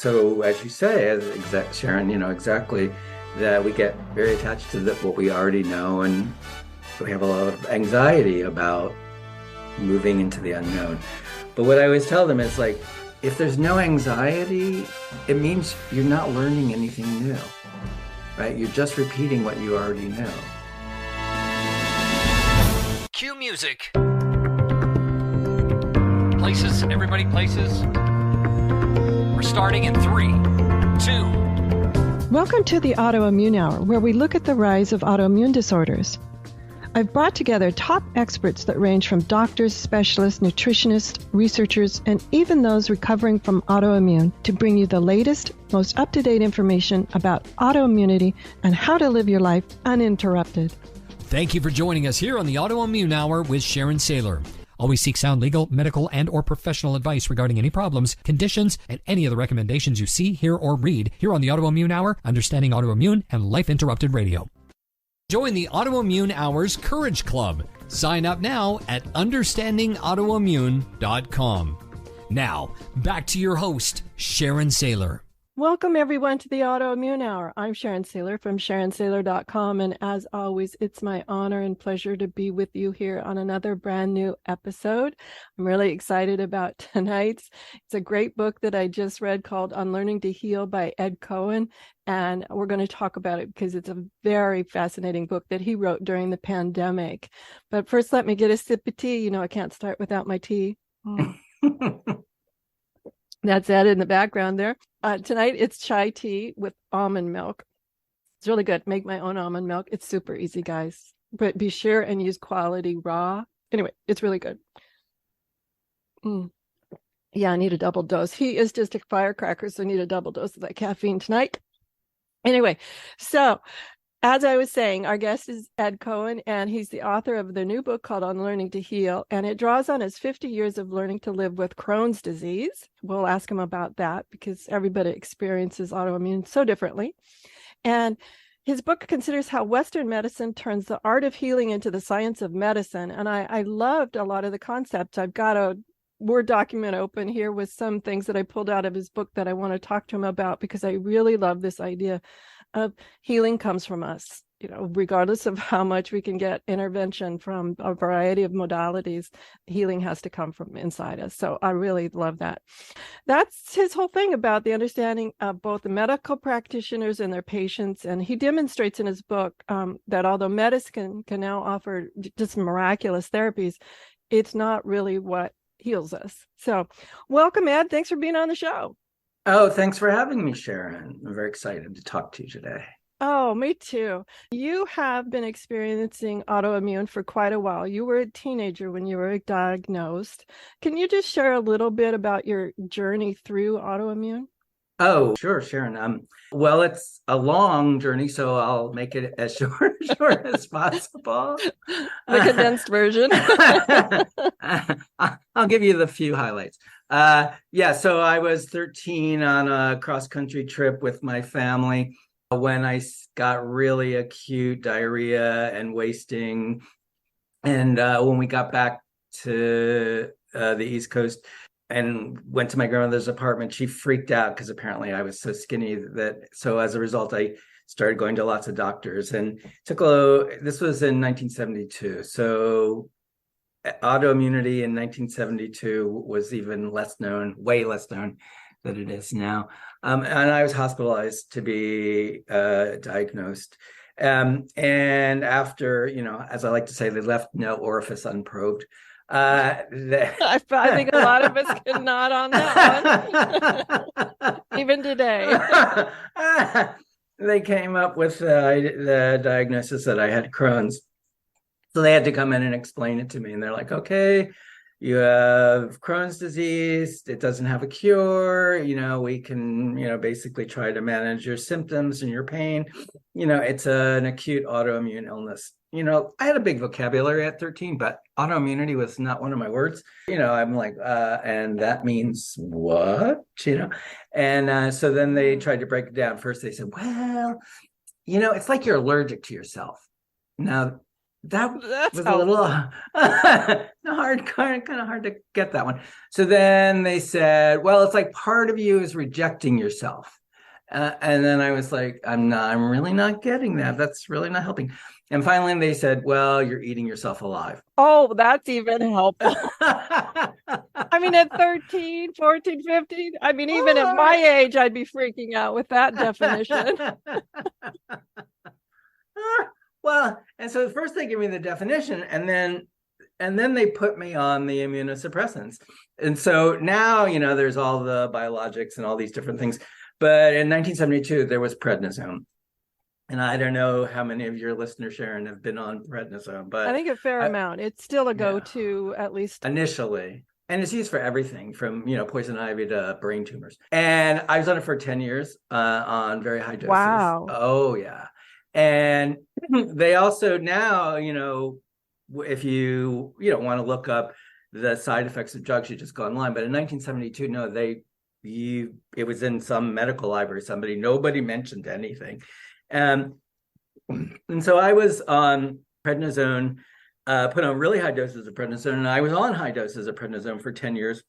So as you say, Sharon, exactly, that we get very attached to what we already know, and we have a lot of anxiety about moving into the unknown. But what I always tell them is like, if there's no anxiety, it means you're not learning anything new, right? You're just repeating what you already know. Cue music. Places, everybody places. We're starting in 3, 2. Welcome to the Autoimmune Hour, where we look at the rise of autoimmune disorders. I've brought together top experts that range from doctors, specialists, nutritionists, researchers, and even those recovering from autoimmune to bring you the latest, most up-to-date information about autoimmunity and how to live your life uninterrupted. Thank you for joining us here on the Autoimmune Hour with Sharon Sayler. Always seek sound legal, medical, and or professional advice regarding any problems, conditions, and any of the recommendations you see, hear, or read here on the Autoimmune Hour, Understanding Autoimmune, and Life Interrupted Radio. Join the Autoimmune Hour's Courage Club. Sign up now at understandingautoimmune.com. Now, back to your host, Sharon Sayler. Welcome, everyone, to the Autoimmune Hour. I'm Sharon Sayler from SharonSayler.com, and as always, it's my honor and pleasure to be with you here on another brand new episode. I'm really excited about tonight's. It's a great book that I just read called Unlearning to Heal by Ed Cohen, and we're going to talk about it because it's a very fascinating book that he wrote during the pandemic. But first, let me get a sip of tea. You know, I can't start without my tea. That's Ed in the background there. Tonight, it's chai tea with almond milk. It's really good. Make my own almond milk. It's super easy, guys. But be sure and use quality raw. Anyway, it's really good. Yeah, I need a double dose. He is just a firecracker, so I need a double dose of that caffeine tonight. Anyway, so as I was saying, our guest is Ed Cohen, and he's the author of the new book called Unlearning to Heal, and it draws on his 50 years of learning to live with Crohn's disease. We'll ask him about that because everybody experiences autoimmune so differently. And his book considers how Western medicine turns the art of healing into the science of medicine, and I loved a lot of the concepts. I've got a Word document open here with some things that I pulled out of his book that I want to talk to him about because I really love this idea of healing comes from us, regardless of how much we can get intervention from a variety of modalities, healing has to come from inside us. So I really love that. That's his whole thing about the understanding of both the medical practitioners and their patients. And he demonstrates in his book that although medicine can now offer just miraculous therapies, it's not really what heals us. So welcome, Ed. Thanks for being on the show. Oh, thanks for having me, Sharon. I'm very excited to talk to you today. Oh, me too. You have been experiencing autoimmune for quite a while. You were a teenager when you were diagnosed. Can you just share a little bit about your journey through autoimmune? Oh, sure, Sharon. Well, it's a long journey, so I'll make it as short as possible. The condensed version. I'll give you the few highlights. So I was 13 on a cross-country trip with my family when I got really acute diarrhea and wasting. And when we got back to the East Coast and went to my grandmother's apartment, she freaked out because apparently I was so skinny so as a result, I started going to lots of doctors and this was in 1972. So autoimmunity in 1972 was even less known, way less known than it is now. And I was hospitalized to be diagnosed. And after, as I like to say, they left no orifice unprobed. I think a lot of us could nod on that one, even today. They came up with the diagnosis that I had Crohn's. So they had to come in and explain it to me. And they're like, okay, you have Crohn's disease. It doesn't have a cure. We can, basically try to manage your symptoms and your pain. It's an acute autoimmune illness. I had a big vocabulary at 13, but autoimmunity was not one of my words. I'm like, and that means what? And so then they tried to break it down. First, they said, well, it's like you're allergic to yourself. Now, that That's was a little hard, kind of hard to get that one. So then they said, well, it's like part of you is rejecting yourself. And then I was like, I'm really not getting that. That's really not helping. And finally they said, well, you're eating yourself alive. Oh, that's even helpful. I mean, at 13, 14, 15, I mean, even at my age, I'd be freaking out with that definition. Well, and so first they give me the definition, and then they put me on the immunosuppressants. And so now, there's all the biologics and all these different things. But in 1972, there was prednisone. And I don't know how many of your listeners, Sharon, have been on prednisone, but I think a fair amount. It's still a go-to, at least initially. And it's used for everything from, poison ivy to brain tumors. And I was on it for 10 years on very high doses. Wow. Oh, yeah. And they also now, if you want to look up the side effects of drugs, you just go online. But in 1972, no, it was in some medical library, nobody mentioned anything. And so I was on prednisone, put on really high doses of prednisone, and I was on high doses of prednisone for 10 years.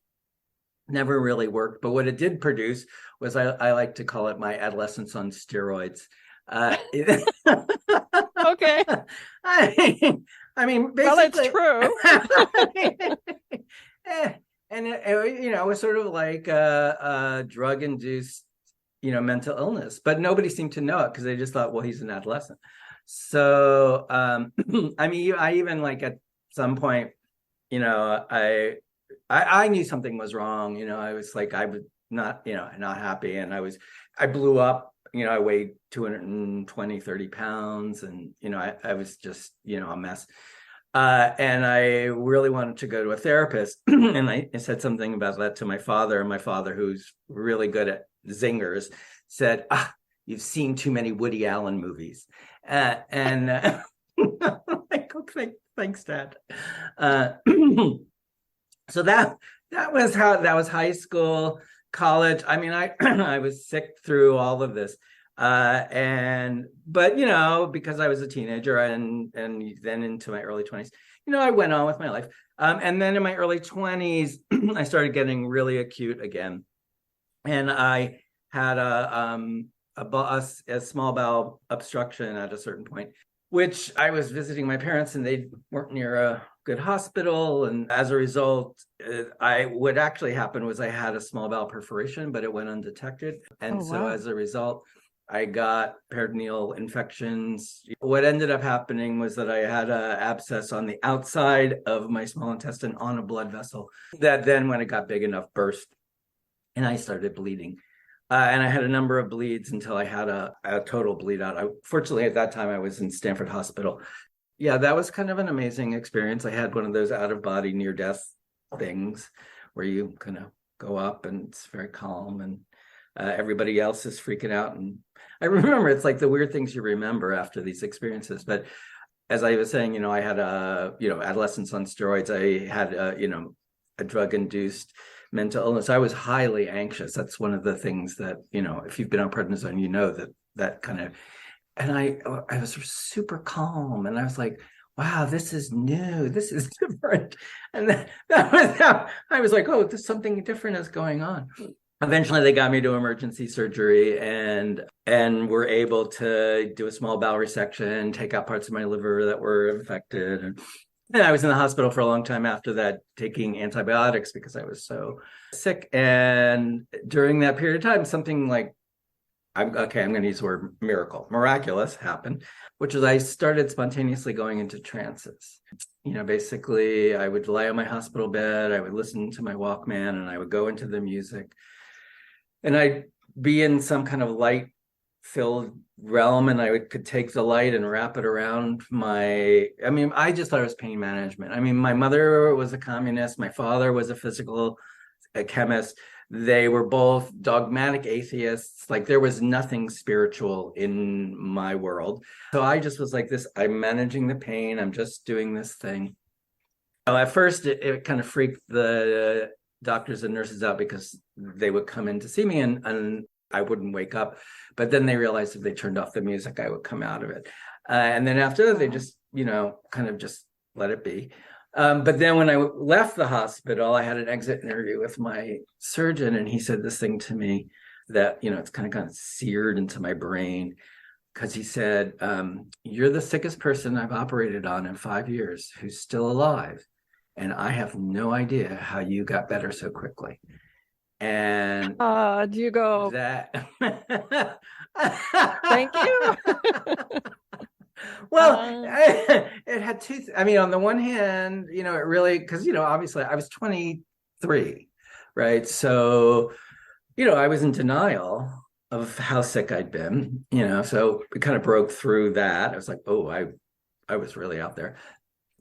Never really worked. But what it did produce was, I like to call it my adolescence on steroids. okay. I mean, Well, basically, it's true. And it was sort of like a drug-induced, mental illness, but nobody seemed to know it because they just thought, well, he's an adolescent. So, I mean, I even like at some point, I knew something was wrong. I was like, I was not happy, and I blew up. I weighed 220, 30 pounds, and, I was just, a mess. And I really wanted to go to a therapist. And I said something about that to my father. And my father, who's really good at zingers, said, you've seen too many Woody Allen movies. And like, okay, thanks, Dad. So that was high school. College. I mean, I was sick through all of this. But because I was a teenager and then into my early 20s, I went on with my life. And then in my early 20s, I started getting really acute again. And I had a small bowel obstruction at a certain point, which I was visiting my parents, and they weren't near a good hospital. And as a result, what actually happened was I had a small bowel perforation, but it went undetected. And so as a result, I got peritoneal infections. What ended up happening was that I had an abscess on the outside of my small intestine on a blood vessel that then, when it got big enough, burst, and I started bleeding. And I had a number of bleeds until I had a total bleed out. Fortunately, at that time, I was in Stanford Hospital. Yeah, that was kind of an amazing experience. I had one of those out-of-body near-death things where you kind of go up and it's very calm, and everybody else is freaking out. And I remember, it's like the weird things you remember after these experiences. But as I was saying, I had adolescence on steroids. I had a drug-induced mental illness. I was highly anxious. That's one of the things that, if you've been on prednisone, that kind of, and I was super calm, and I was like, wow, this is new. This is different. And that was how I was like, oh, there's something different is going on. Eventually, they got me to emergency surgery and were able to do a small bowel resection, take out parts of my liver that were infected. And I was in the hospital for a long time after that, taking antibiotics because I was so sick. And during that period of time, something like, I'm going to use the word miraculous happened, which is I started spontaneously going into trances. Basically, I would lie on my hospital bed, I would listen to my Walkman, and I would go into the music. And I'd be in some kind of light-filled realm, and I could take the light and wrap it around I just thought it was pain management. I mean, my mother was a communist. My father was a chemist. They were both dogmatic atheists. Like, there was nothing spiritual in my world. So I just was like this, I'm managing the pain. I'm just doing this thing. At first, it kind of freaked the doctors and nurses out because they would come in to see me and I wouldn't wake up. But then they realized if they turned off the music, I would come out of it. And then after that, they just kind of just let it be. But then when I left the hospital, I had an exit interview with my surgeon, and he said this thing to me that, it's kind of seared into my brain, because he said, you're the sickest person I've operated on in 5 years who's still alive. And I have no idea how you got better so quickly. And do you go that thank you? Well, it had two. On the one hand, it really, because obviously I was 23, right? So, I was in denial of how sick I'd been. So it kind of broke through that. I was like, oh, I was really out there.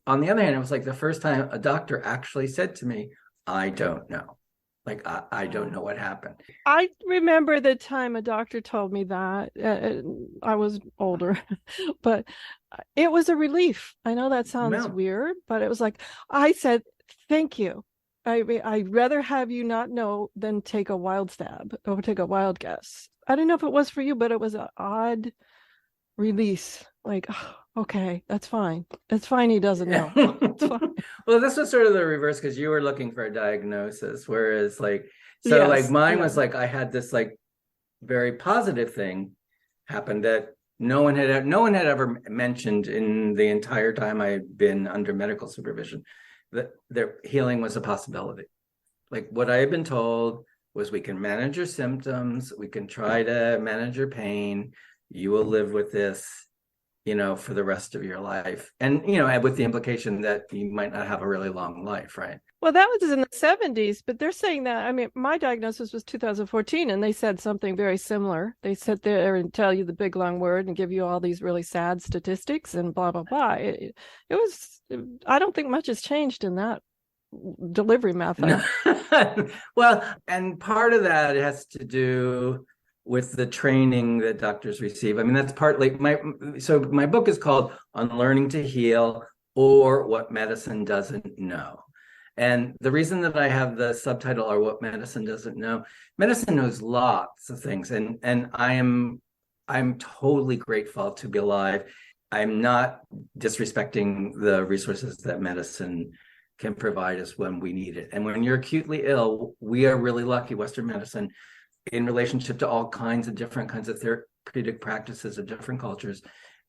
On the other hand, it was like the first time a doctor actually said to me, I don't know. Like, I don't know what happened. I remember the time a doctor told me that. I was older, but it was a relief. I know that sounds weird, but it was like, I said, thank you. I'd rather have you not know than take a wild stab or take a wild guess. I don't know if it was for you, but it was an odd release. Like, oh, okay, that's fine. That's fine. He doesn't know. Well, this was sort of the reverse, because you were looking for a diagnosis, whereas mine was like, I had this like very positive thing happen that no one had ever mentioned in the entire time I had been under medical supervision, that their healing was a possibility. Like, what I had been told was, we can manage your symptoms, we can try to manage your pain, you will live with this, for the rest of your life. And, with the implication that you might not have a really long life, right? Well, that was in the 70s, but they're saying that, my diagnosis was 2014, and they said something very similar. They sit there and tell you the big long word and give you all these really sad statistics and blah, blah, blah. It was, I don't think much has changed in that delivery method. Well, and part of that has to do with the training that doctors receive. That's partly my book is called Unlearning to Heal, or What Medicine Doesn't Know. And the reason that I have the subtitle, or What Medicine Doesn't Know, medicine knows lots of things. And I'm totally grateful to be alive. I'm not disrespecting the resources that medicine can provide us when we need it. And when you're acutely ill, we are really lucky, Western medicine, in relationship to all kinds of different kinds of therapeutic practices of different cultures.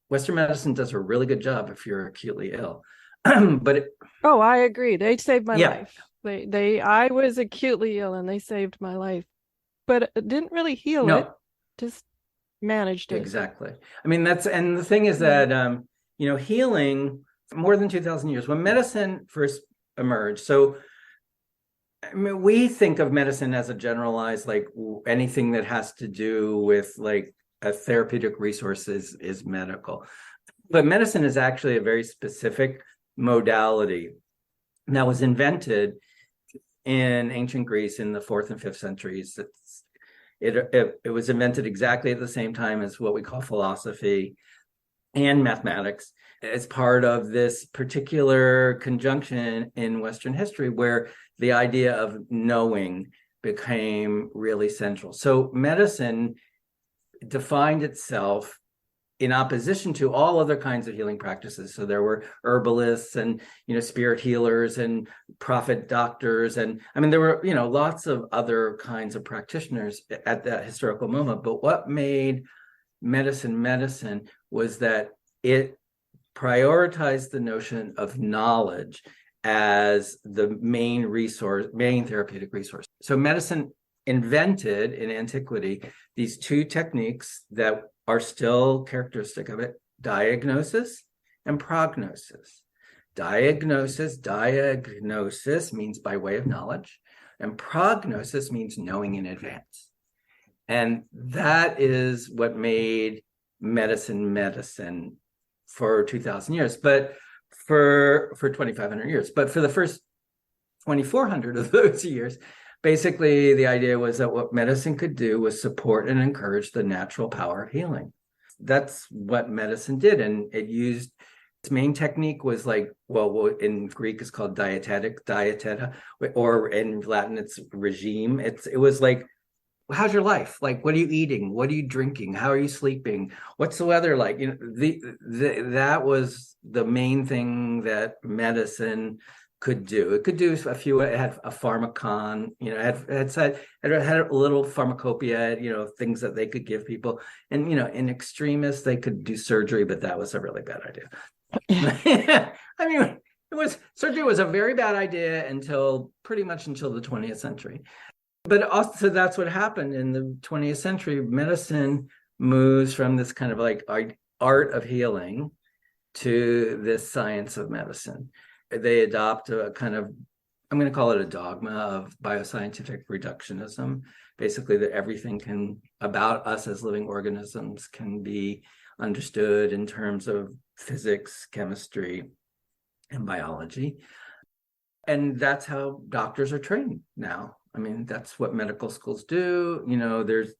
Western medicine does a really good job if you're acutely ill. I agree. They saved my life. I was acutely ill and they saved my life, but it didn't really heal it. Just managed it. Exactly. And the thing is that, healing more than 2,000 years, when medicine first emerged. So, we think of medicine as a generalized, like anything that has to do with like a therapeutic resource is medical. But medicine is actually a very specific modality that was invented in ancient Greece in the 4th and 5th centuries. It was invented exactly at the same time as what we call philosophy and mathematics. It's part of this particular conjunction in Western history where the idea of knowing became really central. So medicine defined itself in opposition to all other kinds of healing practices. So there were herbalists and, spirit healers and prophet doctors. And there were, lots of other kinds of practitioners at that historical moment. But what made medicine was that it prioritized the notion of knowledge as the main therapeutic resource. So medicine invented in antiquity these two techniques that are still characteristic of it: diagnosis and prognosis. Diagnosis means by way of knowledge, and prognosis means knowing in advance. And that is what made medicine for 2,000 years, but for 2,500 years. But for the first 2,400 of those years, basically the idea was that what medicine could do was support and encourage the natural power of healing. That's what medicine did. And its main technique was in Greek it's called dieteta, or in Latin it's regime. It was like how's your life? Like, what are you eating? What are you drinking? How are you sleeping? What's the weather like? That was the main thing that medicine could do. It could do a few. It had a pharmacon, it had a little pharmacopoeia, things that they could give people. And, in extremis, they could do surgery, but that was a really bad idea. I mean, surgery was a very bad idea pretty much until the 20th century. But also that's what happened in the 20th century. Medicine moves from this kind of like art of healing to this science of medicine. They adopt a kind of, I'm going to call it a dogma of bioscientific reductionism. Basically, that everything about us as living organisms can be understood in terms of physics, chemistry, and biology. And that's how doctors are trained now. I mean, that's what medical schools do. There's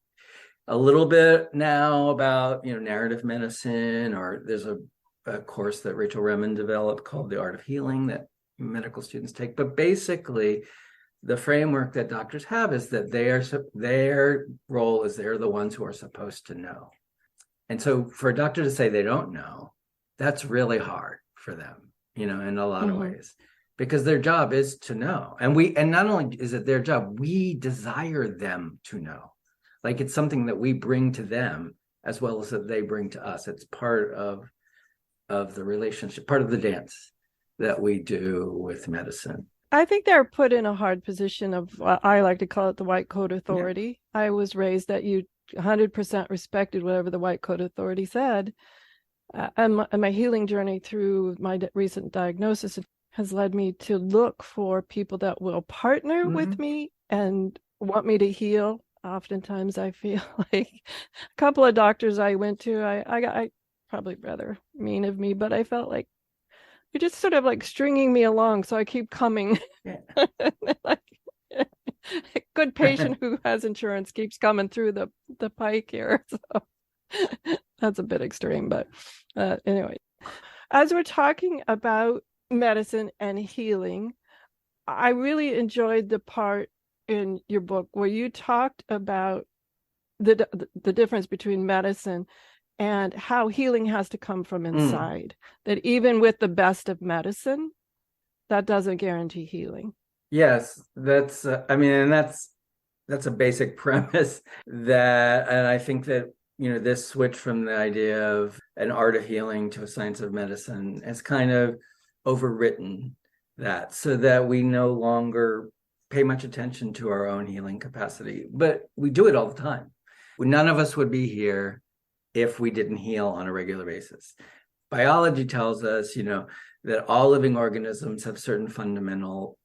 a little bit now about, narrative medicine, or there's a course that Rachel Remen developed called The Art of Healing that medical students take. But basically, the framework that doctors have is that their role is they're the ones who are supposed to know. And so for a doctor to say they don't know, that's really hard for them, in a lot of ways. Because their job is to know. And not only is it their job, we desire them to know. Like, it's something that we bring to them as well as that they bring to us. It's part of the relationship, part of the dance that we do with medicine. I think they're put in a hard position of, I like to call it the white coat authority. Yeah. I was raised that you 100% respected whatever the white coat authority said. And my healing journey through my recent diagnosis has led me to look for people that will partner with me and want me to heal. Oftentimes I feel like a couple of doctors I went to, I probably rather mean of me, but I felt like you're just sort of like stringing me along. So I keep coming. Yeah. Like, a good patient who has insurance keeps coming through the pike here. So that's a bit extreme, but anyway, as we're talking about medicine and healing, I really enjoyed the part in your book where you talked about the difference between medicine and how healing has to come from inside. That even with the best of medicine, that doesn't guarantee healing. Yes, that's and that's a basic premise and I think that this switch from the idea of an art of healing to a science of medicine has kind of overwritten that, so that we no longer pay much attention to our own healing capacity, but we do it all the time. None of us would be here if we didn't heal on a regular basis. Biology tells us, that all living organisms have certain fundamental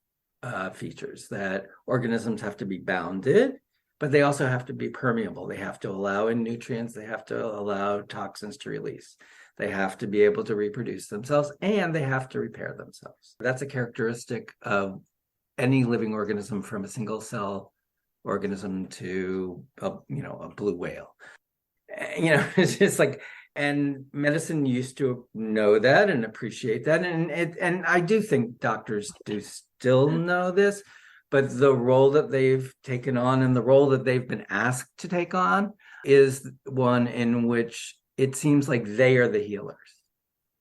features, that organisms have to be bounded, but they also have to be permeable. They have to allow in nutrients, they have to allow toxins to release. They have to be able to reproduce themselves, and they have to repair themselves. That's a characteristic of any living organism, from a single cell organism to a blue whale. It's just like, and medicine used to know that and appreciate that. And I do think doctors do still know this, but the role that they've taken on and the role that they've been asked to take on is one in which it seems like they are the healers.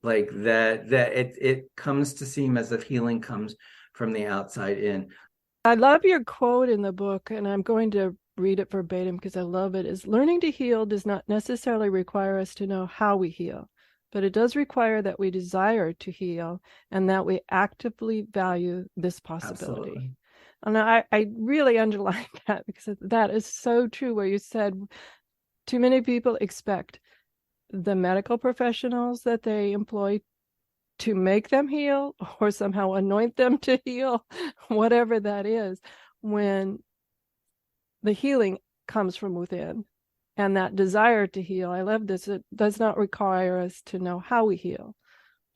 Like that it comes to seem as if healing comes from the outside in. I love your quote in the book, and I'm going to read it verbatim because I love it, is learning to heal does not necessarily require us to know how we heal, but it does require that we desire to heal and that we actively value this possibility. Absolutely. And I really underline that, because that is so true, where you said too many people expect the medical professionals that they employ to make them heal or somehow anoint them to heal, whatever that is, when the healing comes from within. And that desire to heal, I love this, it does not require us to know how we heal.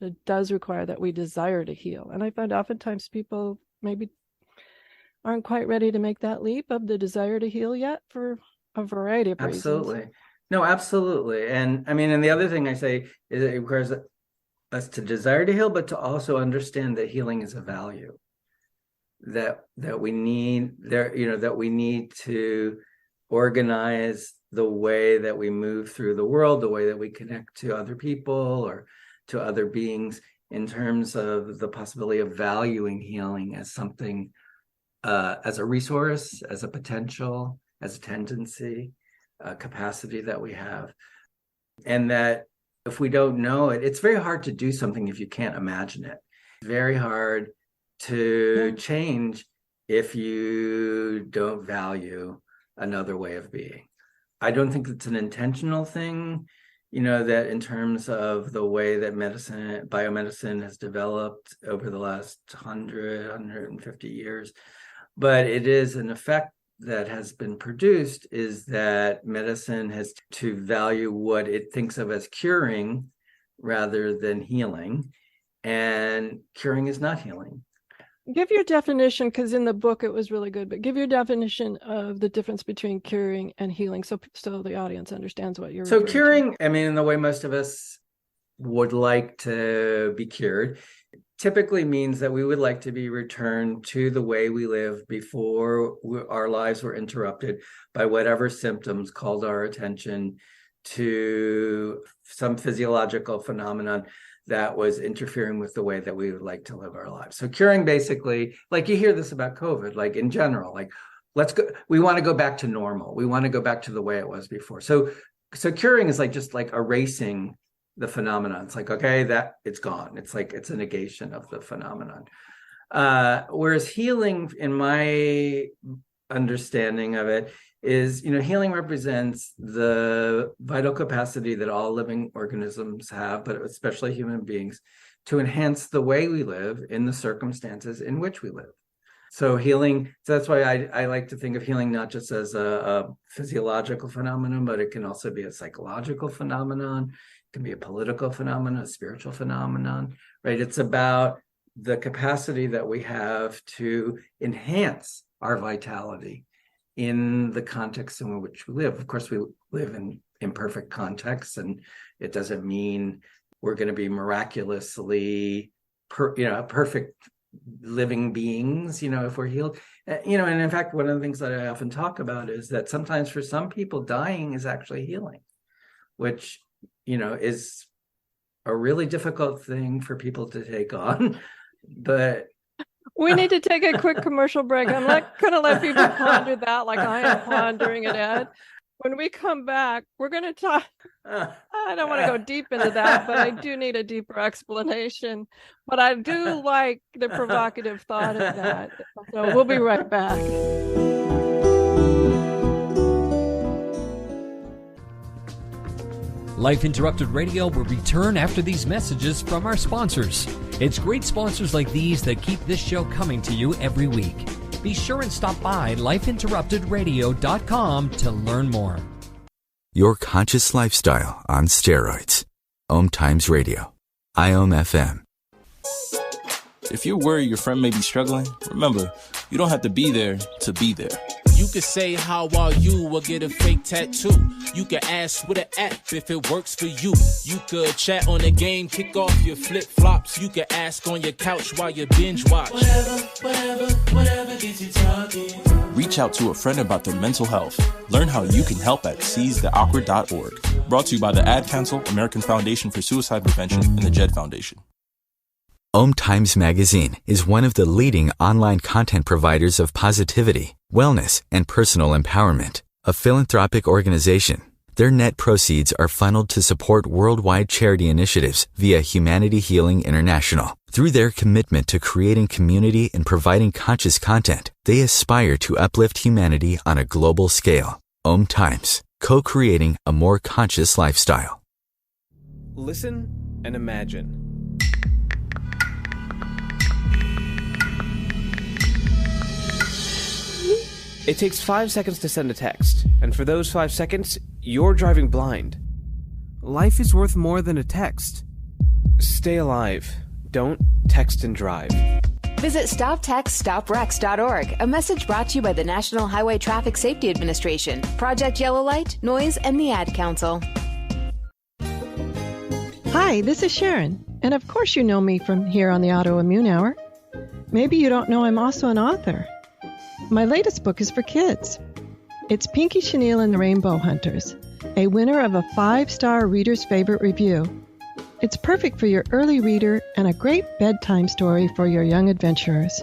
It does require that we desire to heal. And I find oftentimes people maybe aren't quite ready to make that leap of the desire to heal yet, for a variety of reasons. Absolutely. No, absolutely. And and the other thing I say is it requires us to desire to heal, but to also understand that healing is a value that we need there, that we need to organize the way that we move through the world, the way that we connect to other people or to other beings, in terms of the possibility of valuing healing as something, as a resource, as a potential, as a tendency, a capacity that we have. And that if we don't know it, it's very hard to do something if you can't imagine it. It's very hard to change if you don't value another way of being. I don't think it's an intentional thing, that in terms of the way that biomedicine has developed over the last 150 years, but it is an effect that has been produced, is that medicine has to value what it thinks of as curing rather than healing, and curing is not healing. Give your definition, because in the book it was really good, but give your definition of the difference between curing and healing, so the audience understands what you're referring curing to. In the way most of us would like to be cured, typically means that we would like to be returned to the way we lived before our lives were interrupted by whatever symptoms called our attention to some physiological phenomenon that was interfering with the way that we would like to live our lives. So curing, basically, like you hear this about COVID, like in general, like we want to go back to normal. We want to go back to the way it was before. So curing is just erasing the phenomenon. It's like, okay, that it's gone. It's like, it's a negation of the phenomenon. Whereas healing, in my understanding of it, is, healing represents the vital capacity that all living organisms have, but especially human beings, to enhance the way we live in the circumstances in which we live. So healing, so that's why I like to think of healing not just as a physiological phenomenon, but it can also be a psychological phenomenon. It can be a political phenomenon, a spiritual phenomenon, right? It's about the capacity that we have to enhance our vitality in the context in which we live. Of course, we live in imperfect contexts, and it doesn't mean we're going to be miraculously perfect living beings, if we're healed. And in fact, one of the things that I often talk about is that sometimes for some people, dying is actually healing, which, is a really difficult thing for people to take on. But we need to take a quick commercial break. I'm not going to let people ponder that like I am pondering it, Ed. When we come back, we're going to talk. I don't want to go deep into that, but I do need a deeper explanation. But I do like the provocative thought of that. So we'll be right back. Life Interrupted Radio will return after these messages from our sponsors. It's great sponsors like these that keep this show coming to you every week. Be sure and stop by lifeinterruptedradio.com to learn more. Your conscious lifestyle on steroids. OMTimes Radio. IOM-FM. If you're worried your friend may be struggling, remember, you don't have to be there to be there. You can say, how are you, or get a fake tattoo. You can ask with an app if it works for you. You could chat on the game, kick off your flip-flops. You can ask on your couch while you binge watch. Whatever gets you talking. Reach out to a friend about their mental health. Learn how you can help at seizetheawkward.org. Brought to you by the Ad Council, American Foundation for Suicide Prevention, and the JED Foundation. OMTimes Magazine is one of the leading online content providers of positivity, wellness, and personal empowerment. A philanthropic organization, their net proceeds are funneled to support worldwide charity initiatives via Humanity Healing International. Through their commitment to creating community and providing conscious content, they aspire to uplift humanity on a global scale. OMTimes, co-creating a more conscious lifestyle. Listen and imagine. It takes 5 seconds to send a text, and for those 5 seconds, you're driving blind. Life is worth more than a text. Stay alive. Don't text and drive. Visit StopTextStopWrecks.org, a message brought to you by the National Highway Traffic Safety Administration, Project Yellow Light, Noise, and the Ad Council. Hi, this is Sharon, and of course you know me from here on the Autoimmune Hour. Maybe you don't know I'm also an author. My latest book is for kids. It's Pinky Chenille and the Rainbow Hunters, a winner of a 5-star Reader's Favorite review. It's perfect for your early reader and a great bedtime story for your young adventurers.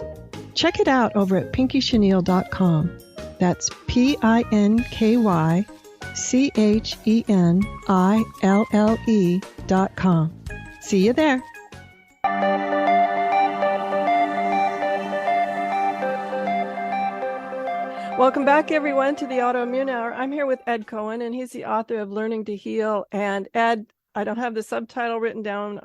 Check it out over at pinkychenille.com. That's PinkyChenille.com. See you there. Welcome back, everyone, to the Autoimmune Hour. I'm here with Ed Cohen, and he's the author of Learning to Heal. And Ed, I don't have the subtitle written down.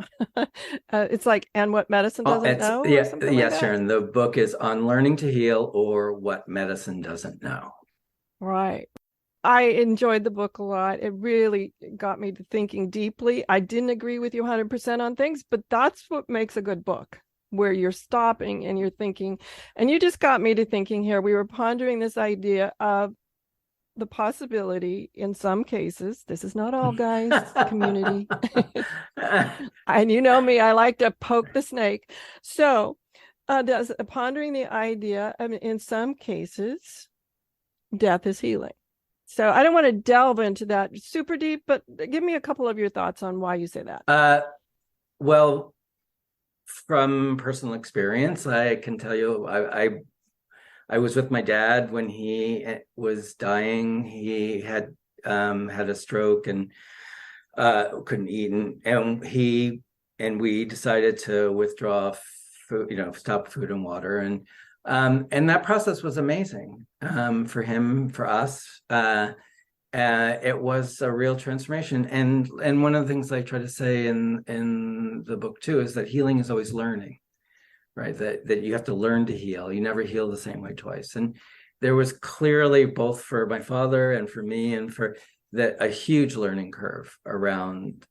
It's like, and what medicine doesn't know? Yes, Sharon. The book is On Learning to Heal, or What Medicine Doesn't Know. Right. I enjoyed the book a lot. It really got me to thinking deeply. I didn't agree with you 100% on things, but that's what makes a good book, where you're stopping and you're thinking. And you just got me to thinking here. We were pondering this idea of the possibility in some cases, this is not all, guys, community. And you know me, I like to poke the snake. So pondering the idea, I mean, in some cases, death is healing. So I don't want to delve into that super deep, but give me a couple of your thoughts on why you say that. Well, from personal experience, I can tell you, I was with my dad when he was dying. He had had a stroke and couldn't eat, and we decided to withdraw food, stop food and water, and that process was amazing for him, for us. It was a real transformation, and one of the things I try to say in the book too is that healing is always learning, right? That you have to learn to heal. You never heal the same way twice. And there was clearly, both for my father and for me and for that, a huge learning curve around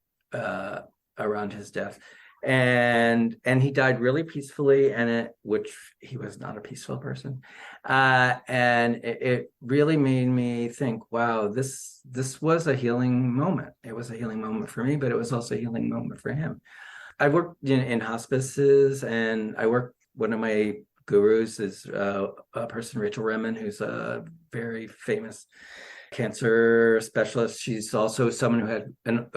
his death. And he died really peacefully, which he was not a peaceful person. And it really made me think, wow, this was a healing moment. It was a healing moment for me, but it was also a healing moment for him. I worked in hospices, and one of my gurus is a person, Rachel Remen, who's a very famous cancer specialist. She's also someone who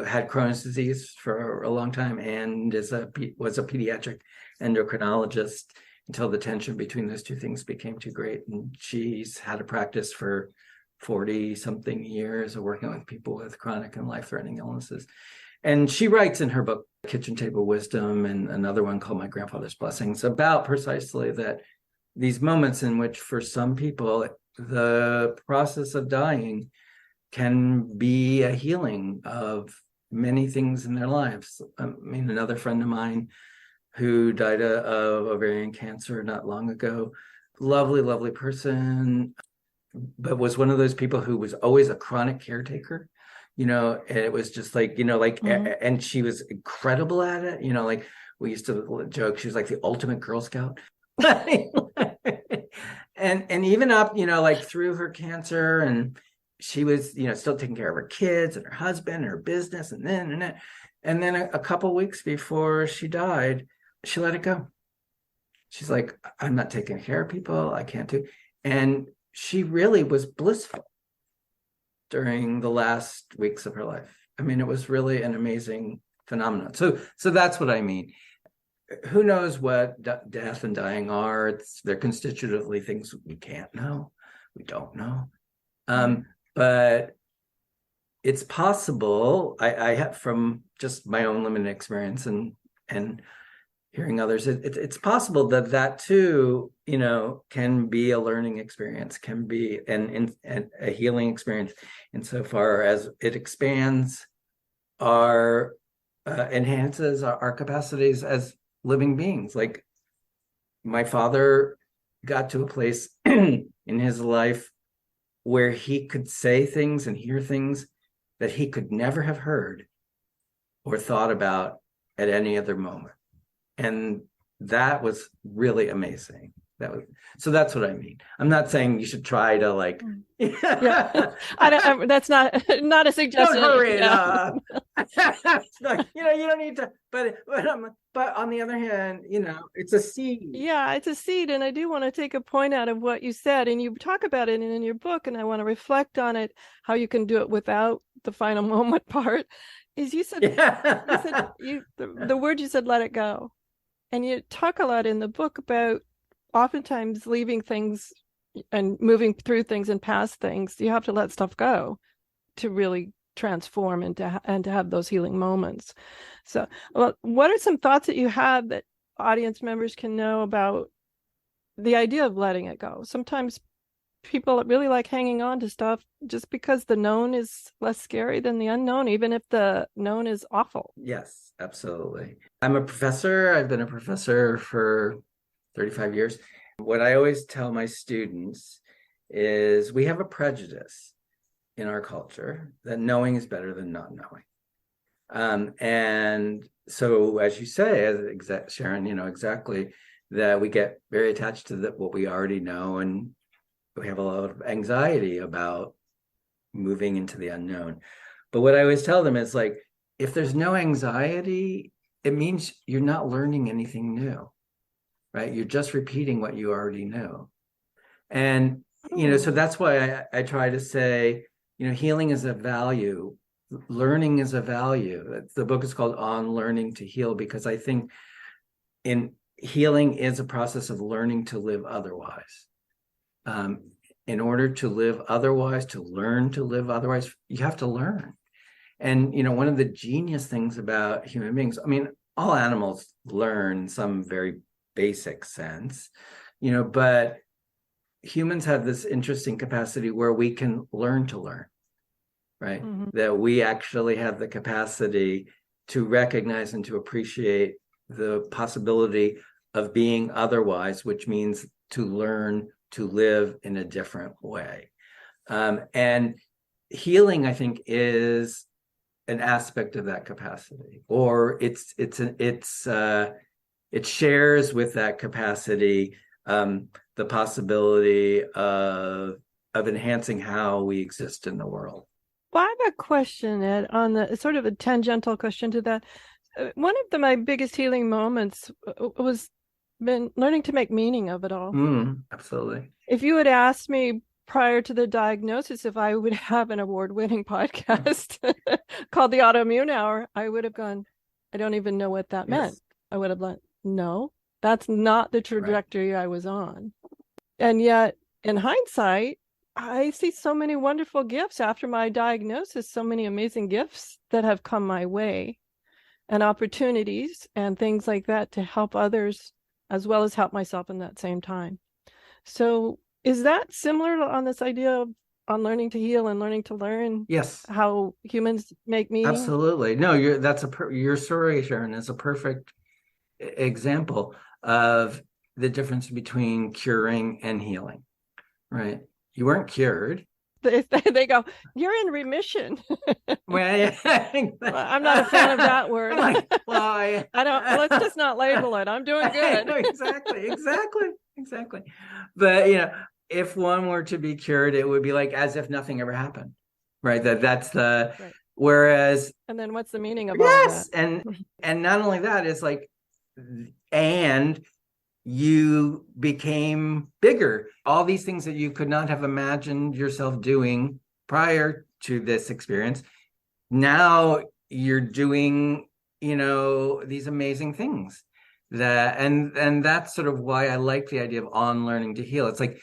had Crohn's disease for a long time, and was a pediatric endocrinologist until the tension between those two things became too great. And she's had a practice for 40-something years of working with people with chronic and life-threatening illnesses. And she writes in her book, Kitchen Table Wisdom, and another one called My Grandfather's Blessings, about precisely that these moments in which, for some people, the process of dying can be a healing of many things in their lives. I mean, another friend of mine who died of ovarian cancer not long ago, lovely, lovely person, but was one of those people who was always a chronic caretaker. And it was just like, and she was incredible at it. Like we used to joke, she was like the ultimate Girl Scout. and even up, like through her cancer, and she was, still taking care of her kids and her husband and her business, and then a couple weeks before she died, she let it go. She's like, I'm not taking care of people. I can't do. And she really was blissful during the last weeks of her life. I mean, it was really an amazing phenomenon. So that's what I mean. Who knows what death and dying are? They're constitutively things we can't know. We don't know. But it's possible. I have, from just my own limited experience and hearing others, it's possible that too, can be a learning experience, can be and a healing experience, insofar as it expands enhances our capacities as living beings. Like my father got to a place in his life where he could say things and hear things that he could never have heard or thought about at any other moment. And that was really amazing. So that's what I mean. I'm not saying you should try to like. Yeah, that's not a suggestion. Don't hurry it Yeah. up. Like, you don't need to. But on the other hand, it's a seed. Yeah, it's a seed, and I do want to take a point out of what you said, and you talk about it in your book, and I want to reflect on it. How you can do it without the final moment part is you said, the word you said, let it go, and you talk a lot in the book about oftentimes leaving things and moving through things and past things. You have to let stuff go to really transform and to have those healing moments. So, what are some thoughts that you have that audience members can know about the idea of letting it go? Sometimes people really like hanging on to stuff just because the known is less scary than the unknown, even if the known is awful. Yes, absolutely. I'm a professor. I've been a professor for 35 years. What I always tell my students is we have a prejudice in our culture that knowing is better than not knowing. And so, as you say, Sharon, exactly, that we get very attached to what we already know, and we have a lot of anxiety about moving into the unknown. But what I always tell them is like, if there's no anxiety, it means you're not learning anything new, right? You're just repeating what you already know. And, so that's why I try to say, healing is a value. Learning is a value. The book is called On Learning to Heal, because I think healing is a process of learning to live otherwise. In order to live otherwise, to learn to live otherwise, you have to learn. And, one of the genius things about human beings, I mean, all animals learn in some very basic sense, but humans have this interesting capacity where we can learn to learn, right? Mm-hmm. That we actually have the capacity to recognize and to appreciate the possibility of being otherwise, which means to learn to live in a different way. And healing, I think, is an aspect of that capacity, or it shares with that capacity the possibility of enhancing how we exist in the world. Well, I have a question, Ed, on the sort of a tangential question to that. One of my biggest healing moments was been learning to make meaning of it all. Absolutely. If you had asked me prior to the diagnosis if I would have an award-winning podcast called the Autoimmune Hour, I would have gone, I don't even know what that meant. I would have like, no, that's not the trajectory I was on. And yet, in hindsight, I see so many wonderful gifts after my diagnosis, so many amazing gifts that have come my way, and opportunities and things like that to help others as well as help myself in that same time. So is that similar on this idea of on learning to heal and learning to learn? Yes. How humans make meaning? Absolutely. No, your story, Sharon, is a perfect example of the difference between curing and healing, right? You weren't cured. They go, you're in remission. Well, I'm not a fan of that word. Like, well, I don't. Let's just not label it. I'm doing good. Exactly. But if one were to be cured, it would be like as if nothing ever happened, right? That's the right. Whereas, and then what's the meaning of all that? and not only that, it's like, and you became bigger. All these things that you could not have imagined yourself doing prior to this experience, now you're doing, these amazing things. And that's sort of why I like the idea of on learning to heal. It's like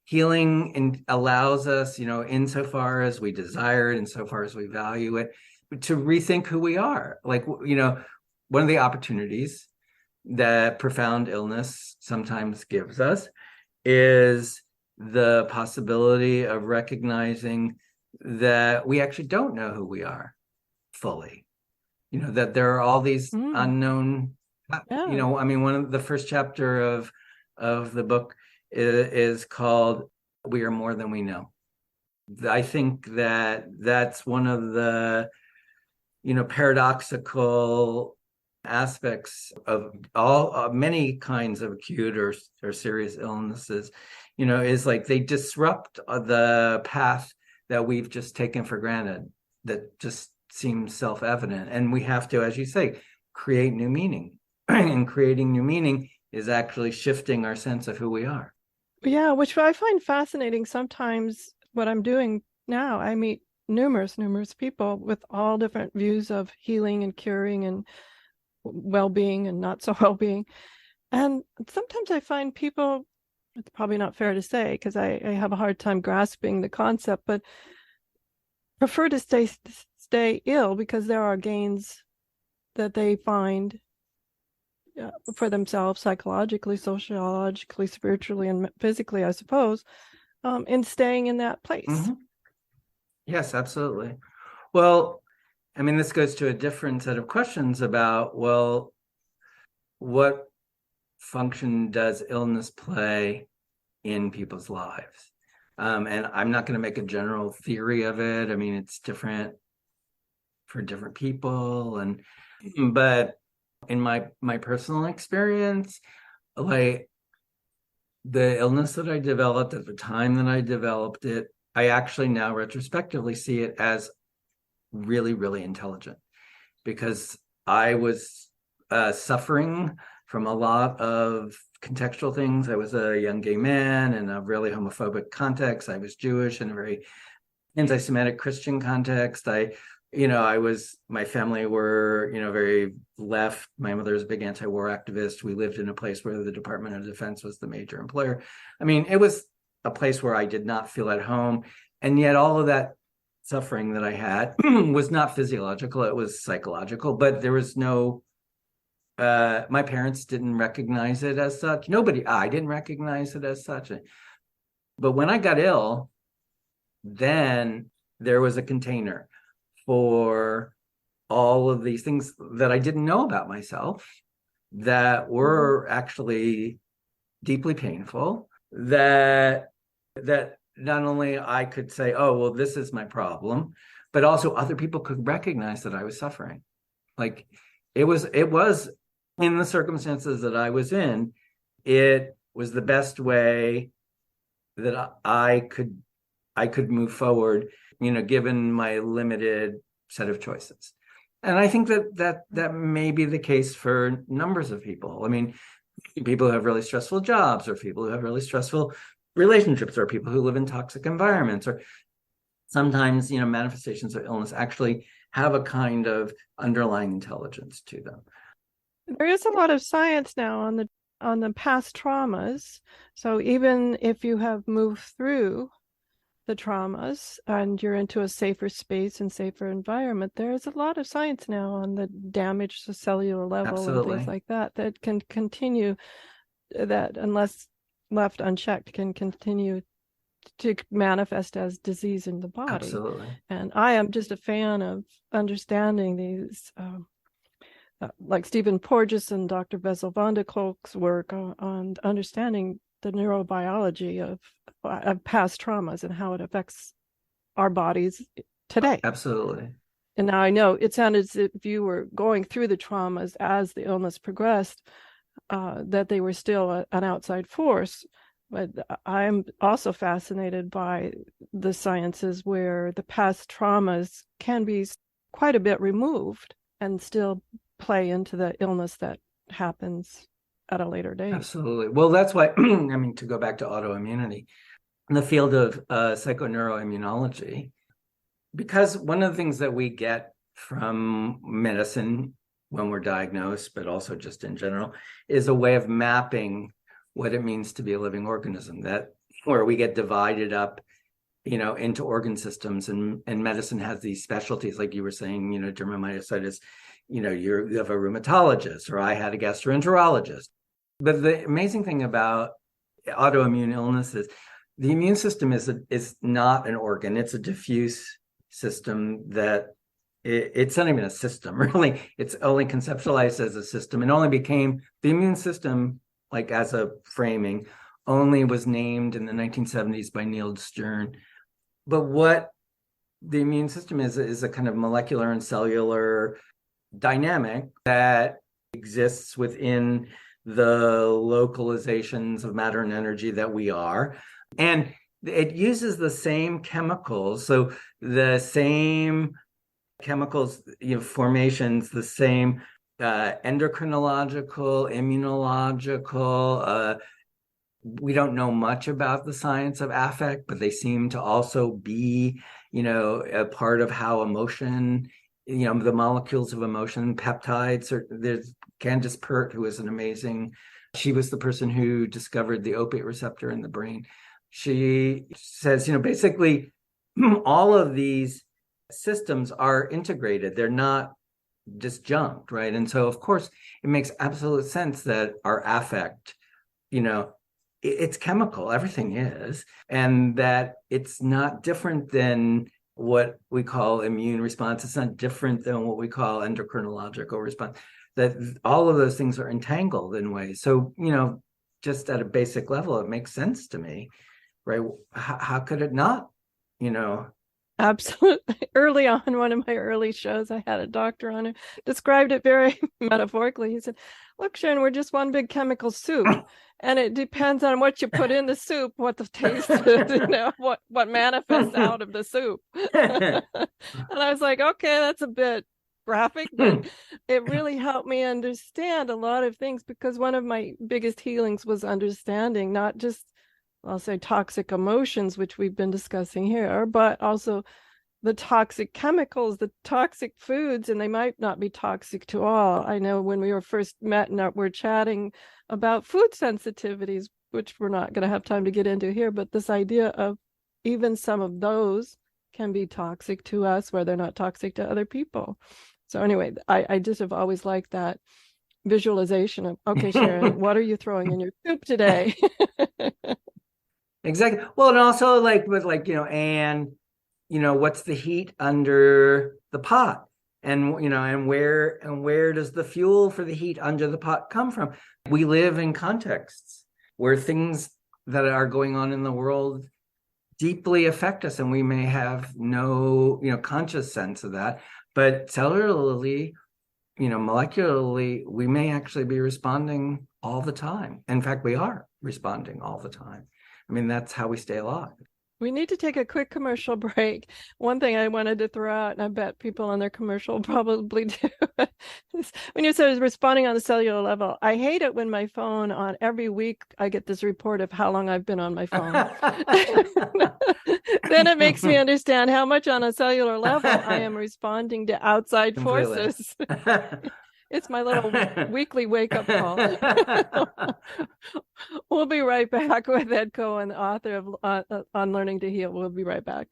healing allows us, insofar as we desire it, insofar as we value it, to rethink who we are. Like, one of the opportunities that profound illness sometimes gives us is the possibility of recognizing that we actually don't know who we are fully, that there are all these unknown, one of the first chapter of the book is called We Are More Than We Know. I think that's one of the, paradoxical aspects of all many kinds of acute or serious illnesses, is like they disrupt the path that we've just taken for granted, that just seems self-evident. And we have to, as you say, create new meaning. And creating new meaning is actually shifting our sense of who we are. Yeah, which I find fascinating. Sometimes what I'm doing now, I meet numerous people with all different views of healing and curing and well-being and not so well-being. And sometimes I find people, it's probably not fair to say because I have a hard time grasping the concept, but prefer to stay ill because there are gains that they find for themselves psychologically, sociologically, spiritually, and physically, I suppose, in staying in that place. Mm-hmm. Yes, absolutely. Well, I mean, this goes to a different set of questions about, well, what function does illness play in people's lives? And I'm not going to make a general theory of it. I mean, it's different for different people. But in my personal experience, like the illness that I developed at the time that I developed it, I actually now retrospectively see it as really, really intelligent, because I was suffering from a lot of contextual things. I was a young gay man in a really homophobic context. I was Jewish in a very anti-Semitic Christian context. My family were, very left. My mother was a big anti-war activist. We lived in a place where the Department of Defense was the major employer. I mean, it was a place where I did not feel at home. And yet all of that suffering that I had was not physiological, it was psychological, but there was no, my parents didn't recognize it as such. I didn't recognize it as such. But when I got ill, then there was a container for all of these things that I didn't know about myself that were actually deeply painful, that not only I could say, oh, well, this is my problem, but also other people could recognize that I was suffering. Like it was in the circumstances that I was in, it was the best way that I could move forward, given my limited set of choices. And I think that may be the case for numbers of people. I mean, people who have really stressful jobs, or people who have really stressful relationships, or people who live in toxic environments, or sometimes, manifestations of illness actually have a kind of underlying intelligence to them. There is a lot of science now on the past traumas. So even if you have moved through the traumas and you're into a safer space and safer environment, there is a lot of science now on the damage to cellular level. Absolutely. And things like that can continue, that unless left unchecked can continue to manifest as disease in the body. Absolutely. And I am just a fan of understanding these, like Stephen Porges and Dr. Bessel van der Kolk's work on understanding the neurobiology of past traumas and how it affects our bodies today. Absolutely. And now I know it sounded as if you were going through the traumas as the illness progressed, that they were still an outside force. But I'm also fascinated by the sciences where the past traumas can be quite a bit removed and still play into the illness that happens at a later date. Absolutely. Well, that's why, to go back to autoimmunity, in the field of psychoneuroimmunology, because one of the things that we get from medicine when we're diagnosed, but also just in general, is a way of mapping what it means to be a living organism, that where we get divided up, into organ systems, and medicine has these specialties, like you were saying, dermatomyositis, you have a rheumatologist, or I had a gastroenterologist. But the amazing thing about autoimmune illnesses, the immune system is not an organ. It's a diffuse system that it's not even a system, really. It's only conceptualized as a system, and only became the immune system, like as a framing, only was named in the 1970s by Neil Stern. But what the immune system is a kind of molecular and cellular dynamic that exists within the localizations of matter and energy that we are. And it uses the same chemicals. So the same chemicals, formations, the same endocrinological, immunological. We don't know much about the science of affect, but they seem to also be, a part of how emotion, the molecules of emotion, peptides. There's Candace Pert, who is she was the person who discovered the opiate receptor in the brain. She says, basically all of these systems are integrated. They're not disjunct, right? And so, of course, it makes absolute sense that our affect, it's chemical, everything is, and that it's not different than what we call immune response. It's not different than what we call endocrinological response, that all of those things are entangled in ways. So, just at a basic level, it makes sense to me, right? How could it not, Absolutely. Early on, one of my early shows, I had a doctor on who described it very metaphorically. He said, look, Sharon, we're just one big chemical soup. And it depends on what you put in the soup, what the taste is, what manifests out of the soup. And I was like, okay, that's a bit graphic, but it really helped me understand a lot of things, because one of my biggest healings was understanding not just, I'll say, toxic emotions, which we've been discussing here, but also the toxic chemicals, the toxic foods, and they might not be toxic to all. I know when we were first met and we're chatting about food sensitivities, which we're not going to have time to get into here, but this idea of even some of those can be toxic to us where they're not toxic to other people. So anyway, I just have always liked that visualization of, okay, Sharon, what are you throwing in your soup today? Exactly. Well, and also what's the heat under the pot? And, and where does the fuel for the heat under the pot come from? We live in contexts where things that are going on in the world deeply affect us, and we may have no, conscious sense of that. But cellularly, molecularly, we may actually be responding all the time. In fact, we are responding all the time. I mean, that's how we stay alive. We need to take a quick commercial break. One thing I wanted to throw out, and I bet people on their commercial probably do, when you said responding on the cellular level, I hate it when my phone every week I get this report of how long I've been on my phone. Then it makes me understand how much on a cellular level I am responding to outside forces. It's my little weekly wake-up call. We'll be right back with Ed Cohen, the author of On Learning to Heal. We'll be right back.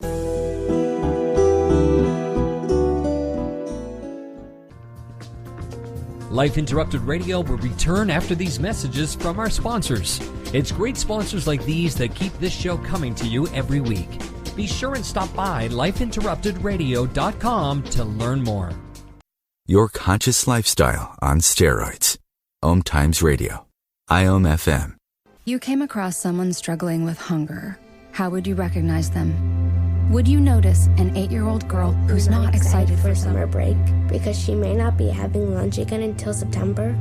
Life Interrupted Radio will return after these messages from our sponsors. It's great sponsors like these that keep this show coming to you every week. Be sure and stop by lifeinterruptedradio.com to learn more. Your conscious lifestyle on steroids. OMTimes Radio. IOM FM. You came across someone struggling with hunger. How would you recognize them? Would you notice an 8-year-old girl who's not excited for summer break because she may not be having lunch again until September?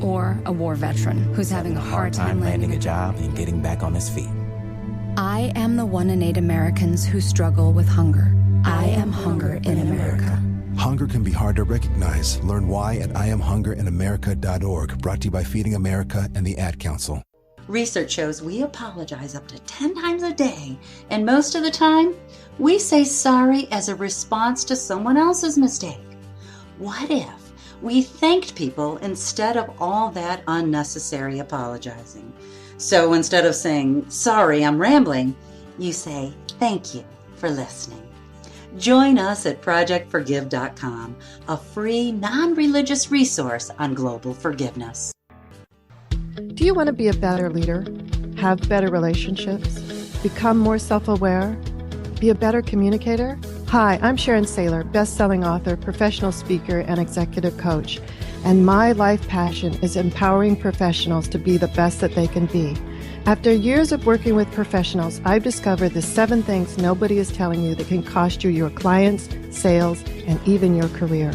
Or a war veteran who's having a hard time landing a job and getting back on his feet? I am the 1 in 8 Americans who struggle with hunger. I am hunger in America. Hunger can be hard to recognize. Learn why at IamHungerInAmerica.org. Brought to you by Feeding America and the Ad Council. Research shows we apologize up to 10 times a day, and most of the time, we say sorry as a response to someone else's mistake. What if we thanked people instead of all that unnecessary apologizing? So instead of saying, sorry, I'm rambling, you say, thank you for listening. Join us at projectforgive.com, a free, non-religious resource on global forgiveness. Do you want to be a better leader, have better relationships, become more self-aware, be a better communicator? Hi, I'm Sharon Sayler, best-selling author, professional speaker, and executive coach. And my life passion is empowering professionals to be the best that they can be. After years of working with professionals, I've discovered the 7 things nobody is telling you that can cost you your clients, sales, and even your career.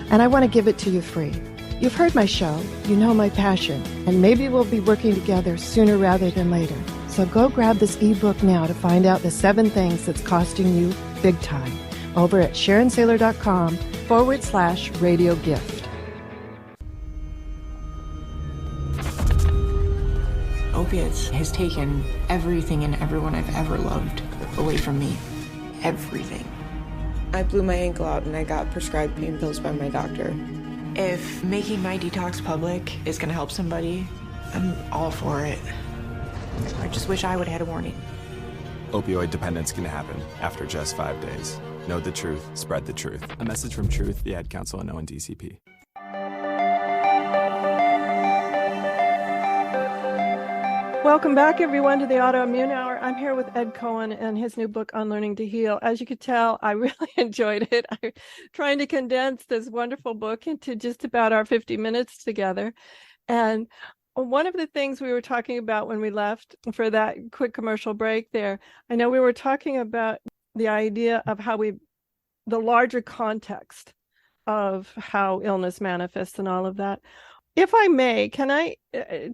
And I want to give it to you free. You've heard my show, you know my passion, and maybe we'll be working together sooner rather than later. So go grab this ebook now to find out the 7 things that's costing you big time over at SharonSayler.com/radio gift. Opiates has taken everything and everyone I've ever loved away from me. Everything. I blew my ankle out and I got prescribed pain pills by my doctor. If making my detox public is going to help somebody, I'm all for it. I just wish I would have had a warning. Opioid dependence can happen after just 5 days. Know the truth, spread the truth. A message from Truth, the Ad Council, and ONDCP. Welcome back, everyone, to the Autoimmune Hour. I'm here with Ed Cohen and his new book, On Learning to Heal. As you could tell, I really enjoyed it. I'm trying to condense this wonderful book into just about our 50 minutes together. And one of the things we were talking about when we left for that quick commercial break there, I know we were talking about the idea of how the larger context of how illness manifests and all of that. If I may, can I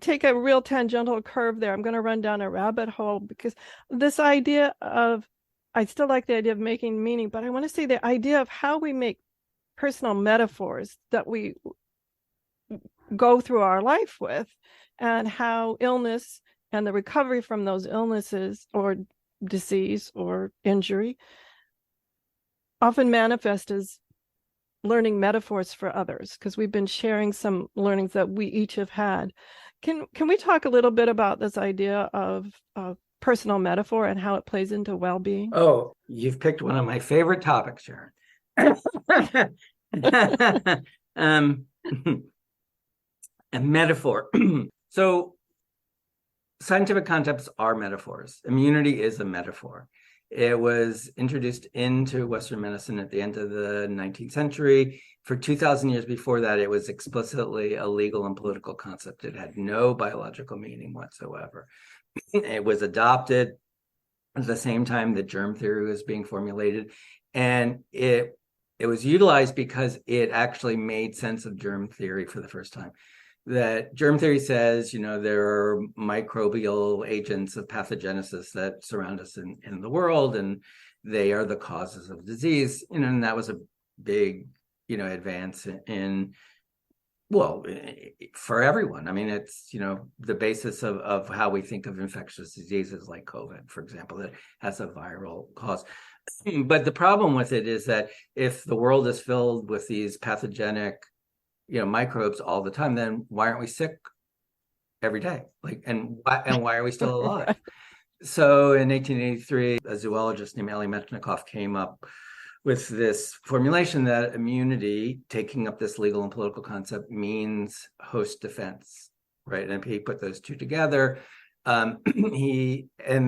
take a real tangential curve there? I'm going to run down a rabbit hole because this idea of, I still like the idea of making meaning, but I want to say the idea of how we make personal metaphors that we go through our life with, and how illness and the recovery from those illnesses or disease or injury often manifest as learning metaphors for others, because we've been sharing some learnings that we each have had. Can we talk a little bit about this idea of personal metaphor and how it plays into well-being? Oh, you've picked one of my favorite topics, Sharon. A metaphor. So scientific concepts are metaphors. Immunity is a metaphor. It was introduced into Western medicine at the end of the 19th century. For 2,000 years before that, it was explicitly a legal and political concept. It had no biological meaning whatsoever. It was adopted at the same time that germ theory was being formulated. And it was utilized because it actually made sense of germ theory for the first time. That germ theory says, there are microbial agents of pathogenesis that surround us in the world, and they are the causes of disease. And that was a big, advance for everyone. I mean, it's, the basis of how we think of infectious diseases like COVID, for example, that has a viral cause. But the problem with it is that if the world is filled with these pathogenic microbes all the time, then why aren't we sick every day? And why are we still alive? So in 1883, a zoologist named Elie Metchnikoff came up with this formulation that immunity, taking up this legal and political concept, means host defense, right? And he put those two together. And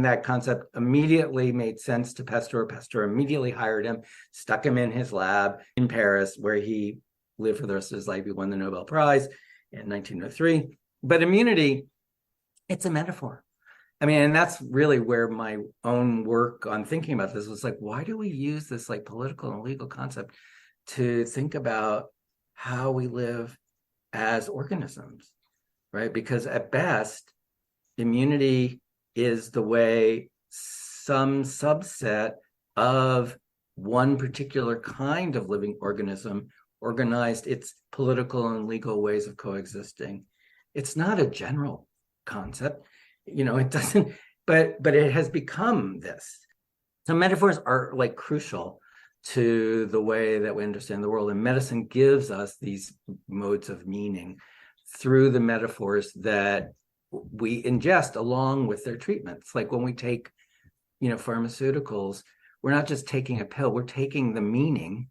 that concept immediately made sense to Pasteur. Pasteur immediately hired him, stuck him in his lab in Paris, where he lived for the rest of his life. He won the Nobel Prize in 1903. But immunity, it's a metaphor. I mean, and that's really where my own work on thinking about this was why do we use this political and legal concept to think about how we live as organisms, right? Because at best, immunity is the way some subset of one particular kind of living organism organized its political and legal ways of coexisting. It's not a general concept, it doesn't, but it has become this. So metaphors are crucial to the way that we understand the world, and medicine gives us these modes of meaning through the metaphors that we ingest along with their treatments. Like when we take, pharmaceuticals, we're not just taking a pill, we're taking the meaning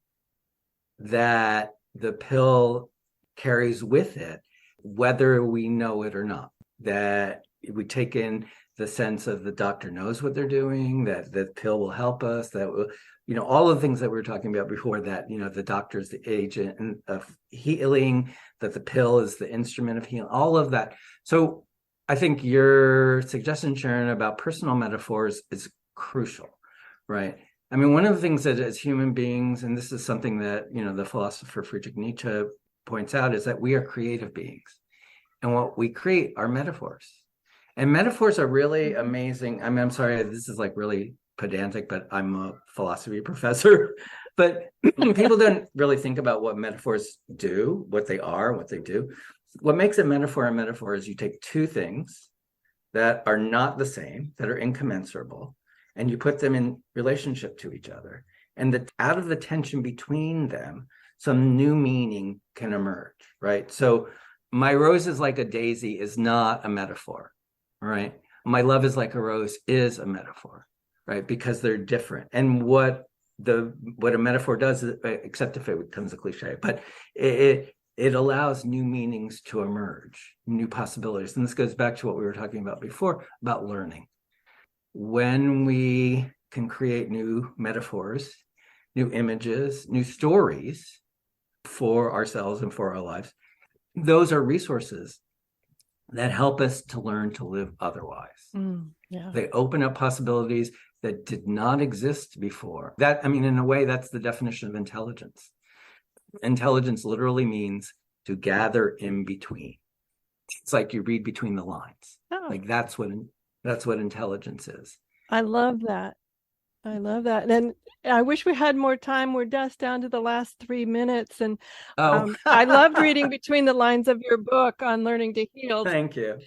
that the pill carries with it, whether we know it or not. That we take in the sense of the doctor knows what they're doing, that the pill will help us, that all of the things that we were talking about before, that the doctor is the agent of healing, that the pill is the instrument of healing, all of that. So I think your suggestion, Sharon, about personal metaphors is crucial, right? I mean, one of the things that as human beings, and this is something that, the philosopher Friedrich Nietzsche points out is that we are creative beings. And what we create are metaphors. And metaphors are really amazing. I mean, I'm sorry, this is like really pedantic, but I'm a philosophy professor. But people don't really think about what metaphors do, what they are, what they do. What makes a metaphor is you take two things that are not the same, that are incommensurable, and you put them in relationship to each other. And out of the tension between them, some new meaning can emerge, right? So my rose is like a daisy is not a metaphor, right? My love is like a rose is a metaphor, right? Because they're different. And what a metaphor does, except if it becomes a cliche, but it allows new meanings to emerge, new possibilities. And this goes back to what we were talking about before, about learning. When we can create new metaphors, new images, new stories for ourselves and for our lives, those are resources that help us to learn to live otherwise. Yeah. They open up possibilities that did not exist before. That, I mean, in a way, that's the definition of intelligence. Intelligence literally means to gather in between. It's like you read between the lines. Like that's what intelligence is. I love that. And I wish we had more time. We're just down to the last 3 minutes. And I loved reading between the lines of your book on learning to heal. Thank you.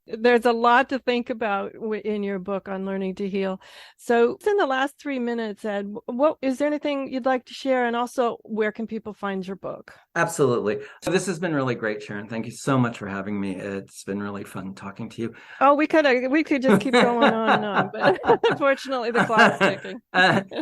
There's a lot to think about in your book on learning to heal. So in the last 3 minutes, Ed, what is there anything you'd like to share? And also, where can people find your book? Absolutely. So this has been really great, Sharon. Thank you so much for having me. It's been really fun talking to you. Oh, we could just keep going on and on, but unfortunately the clock's ticking.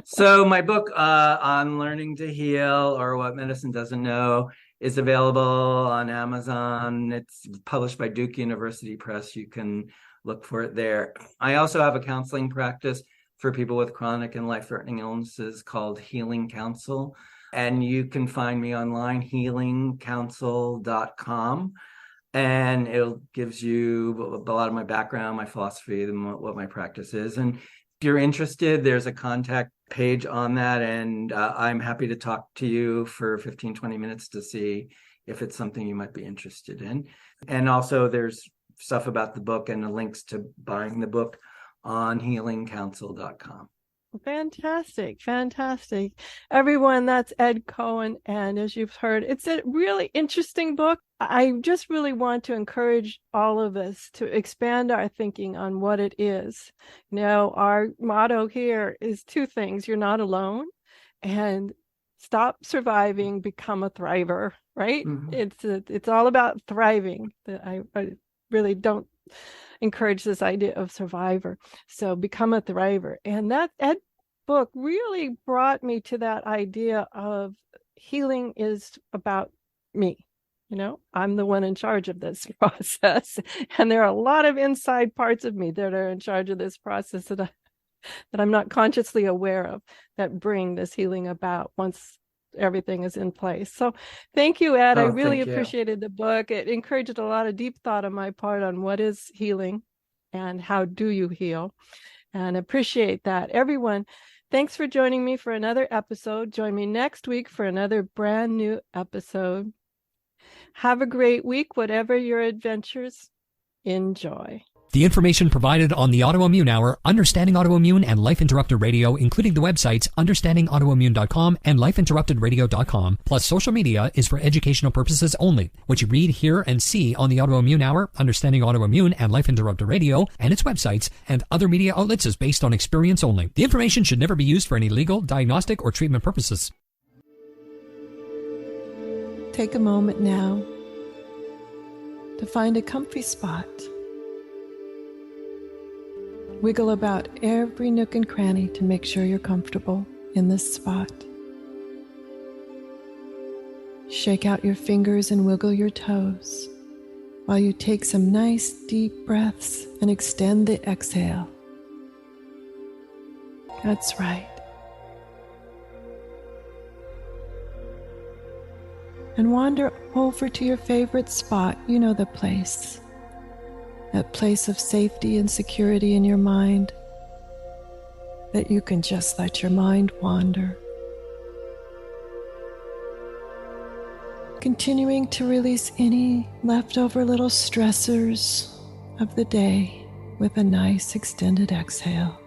So my book on learning to heal, or What Medicine Doesn't Know, is available on Amazon. It's published by Duke University Press. You can look for it there. I also have a counseling practice for people with chronic and life-threatening illnesses called Healing Counsel. And you can find me online, healingcounsel.com. And it gives you a lot of my background, my philosophy, and what my practice is. And if you're interested, there's a contact page on that. And I'm happy to talk to you for 15, 20 minutes to see if it's something you might be interested in. And also there's stuff about the book and the links to buying the book on healingcounsel.com. Fantastic. Everyone, that's Ed Cohen. And as you've heard, it's a really interesting book. I just really want to encourage all of us to expand our thinking on what it is. You know, our motto here is two things. You're not alone, and stop surviving, become a thriver, right? Mm-hmm. It's all about thriving. I really don't encourage this idea of survivor. So become a thriver. And that book really brought me to that idea of healing is about me. You know, I'm the one in charge of this process. And there are a lot of inside parts of me that are in charge of this process that I'm not consciously aware of, that bring this healing about once everything is in place. So thank you, Ed. I really appreciated the book. It encouraged a lot of deep thought on my part on what is healing and how do you heal, and appreciate that. Everyone, thanks for joining me for another episode. Join me next week for another brand new episode. Have a great week, whatever your adventures. Enjoy. The information provided on the Autoimmune Hour, Understanding Autoimmune, and Life Interrupted Radio, including the websites understandingautoimmune.com and lifeinterruptedradio.com, plus social media, is for educational purposes only. What you read, hear, and see on the Autoimmune Hour, Understanding Autoimmune, and Life Interrupted Radio, and its websites, and other media outlets is based on experience only. The information should never be used for any legal, diagnostic, or treatment purposes. Take a moment now to find a comfy spot. Wiggle about every nook and cranny to make sure you're comfortable in this spot. Shake out your fingers and wiggle your toes while you take some nice deep breaths and extend the exhale. That's right. And wander over to your favorite spot. You know the place. That place of safety and security in your mind, that you can just let your mind wander. Continuing to release any leftover little stressors of the day with a nice extended exhale.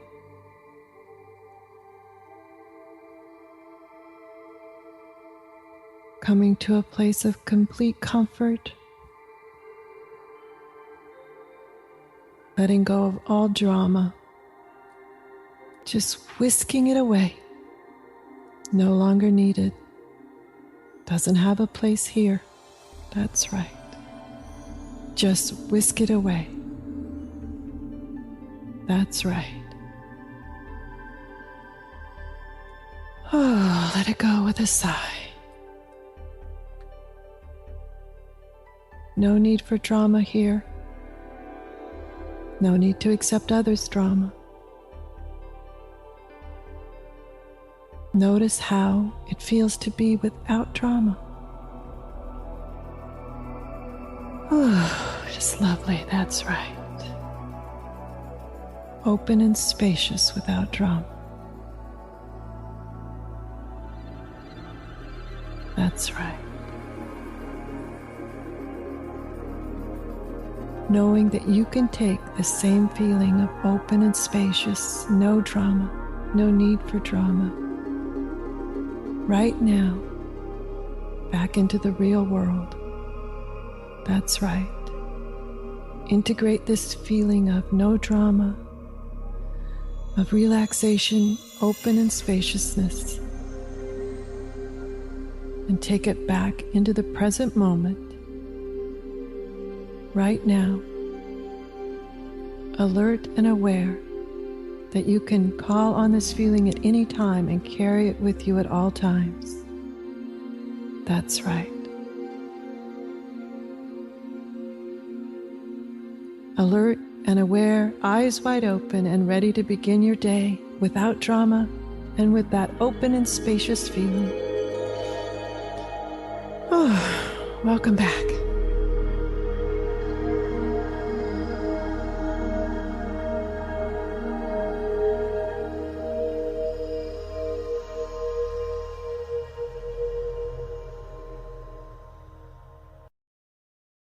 Coming to a place of complete comfort, letting go of all drama, just whisking it away, no longer needed, doesn't have a place here. That's right. Just whisk it away. That's right. Oh, let it go with a sigh. No need for drama here. No need to accept others' drama. Notice how it feels to be without drama. Oh, just lovely, that's right. Open and spacious without drama. That's right. Knowing that you can take the same feeling of open and spacious, no drama, no need for drama, right now, back into the real world. That's right. Integrate this feeling of no drama, of relaxation, open and spaciousness, and take it back into the present moment, right now, alert and aware that you can call on this feeling at any time and carry it with you at all times. That's right. Alert and aware, eyes wide open and ready to begin your day without drama and with that open and spacious feeling. Oh, welcome back.